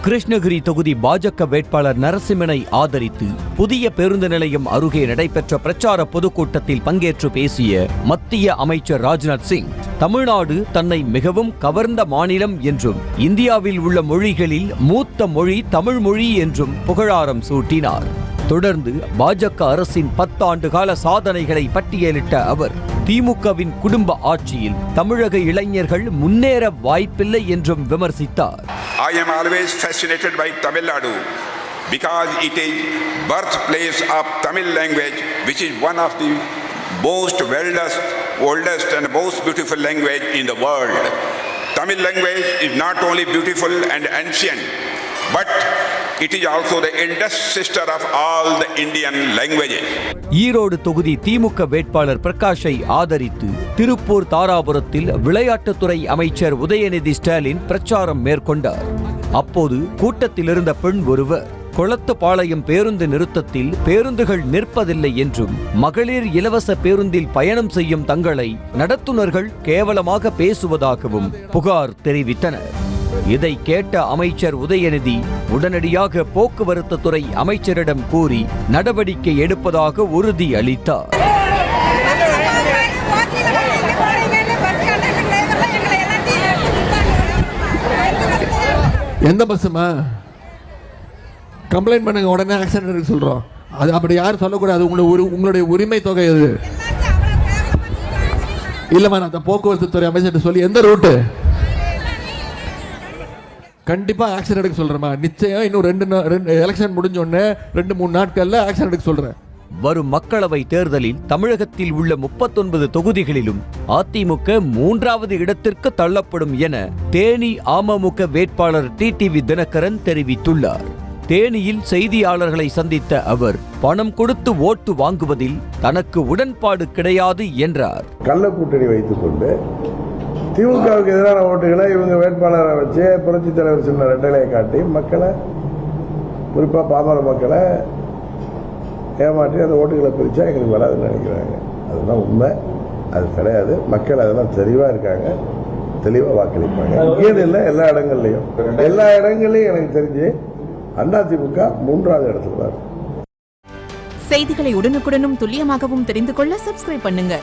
கிருஷ்ணகிரி தொகுதி பாஜக வேட்பாளர் நரசிம்மனை ஆதரித்து புதிய பேருந்து நிலையம் அருகே நடைபெற்ற பிரச்சார பொதுக்கூட்டத்தில் பங்கேற்று பேசிய மத்திய அமைச்சர் ராஜ்நாத் சிங், தமிழ்நாடு தன்னை மிகவும் கவர்ந்த மாநிலம் என்றும் இந்தியாவில் உள்ள மொழிகளில் மூத்த மொழி தமிழ் மொழி என்றும் புகழாரம் சூட்டினார். தொடர்ந்து பாஜக அரசின் 10 ஆண்டு கால சாதனைகளை பட்டியலிட்ட அவர், திமுகவின் குடும்ப ஆட்சியில் தமிழக இளைஞர்கள் முன்னேற வாய்ப்பில்லை என்றும் விமர்சித்தார். I am always fascinated by Tamil Nadu because it is birthplace of Tamil language, which is one of the most oldest and most beautiful language in the world. Tamil language is not only beautiful and ancient, but it is also the eldest sister of all the Indian languages. Erode தொகுதி திமுக வேட்பாளர் பிரகாஷை ஆதரித்து திருப்பூர் தாராபுரத்தில் விளையாட்டுத்துறை அமைச்சர் உதயநிதி ஸ்டாலின் பிரச்சாரம் மேற்கொண்டார். அப்போது கூட்டத்தில் இருந்த பெண் ஒருவர், கொளத்துப்பாளையம் பேருந்து நிறுத்தத்தில் பேருந்துகள் நிற்பதில்லை என்றும் மகளிர் இலவச பேருந்தில் பயணம் செய்யும் தங்களை நடத்துனர்கள் கேவலமாக பேசுவதாகவும் புகார் தெரிவித்தனர். இதை கேட்ட அமைச்சர் உதயநிதி உடனடியாக போக்குவரத்து துறை அமைச்சரிடம் கூறி நடவடிக்கை எடுப்பதாக உறுதி அளித்தார். எந்த பஸ்ஸுமா கம்ப்ளைண்ட் பண்ணுங்க, உடனே ஆக்சிடென்ட் இருக்கு சொல்றோம். அது அப்படி யாரும் சொல்லக்கூடாது. உங்களுடைய உரிமை தொகை அது இல்லைம்மா. நான் போக்குவரத்து துறை அமைச்சர் சொல்லி எந்த ரூட்டு கண்டிப்பா ஆக்ஷன் எடுக்க சொல்றேன். நிச்சயம் இன்னும் 2 எலெக்ஷன் முடிஞ்சோடனே 2-3 நாட்கள்ல ஆக்ஷன் எடுக்க சொல்றேன். வரும் மக்களவை தேர்தலில் தமிழகத்தில் உள்ள 39 தொகுதிகளிலும் அதிமுக 3வது இடத்திற்கு தள்ளப்படும் என தேனி அமமுக வேட்பாளர் டிடிவி தினகரன் தெரிவித்துள்ளார். தேனியில் செய்தியாளர்களை சந்தித்த அவர், பணம் கொடுத்து ஓட்டு வாங்குவதில் தனக்கு உடன்பாடு கிடையாது என்றார். கள்ள கூட்டணி வைத்துக் கொண்டு திமுகவுக்கு எதிரான ஓட்டுகளை இவங்க வேட்பாளரை வச்சு புரட்சி தலைவர் சொன்ன ரெட்டலையை காட்டி மக்களை, குறிப்பாக பாமர மக்களை ஏமாற்றி அந்த ஓட்டுகளை பிரித்தா எங்களுக்கு வராதுன்னு நினைக்கிறாங்க. அதுதான் உண்மை, அது கிடையாது. மக்கள் அதெல்லாம் தெளிவாக இருக்காங்க, தெளிவாக வாக்களிப்பாங்க. இங்கேன்னு இல்லை, எல்லா இடங்கள்லையும் எனக்கு தெரிஞ்சு அதிமுக 3வது இடத்துல தான். செய்திகளை உடனுக்குடனும் துல்லியமாகவும் தெரிந்து கொள்ள சப்ஸ்கிரைப் பண்ணுங்க.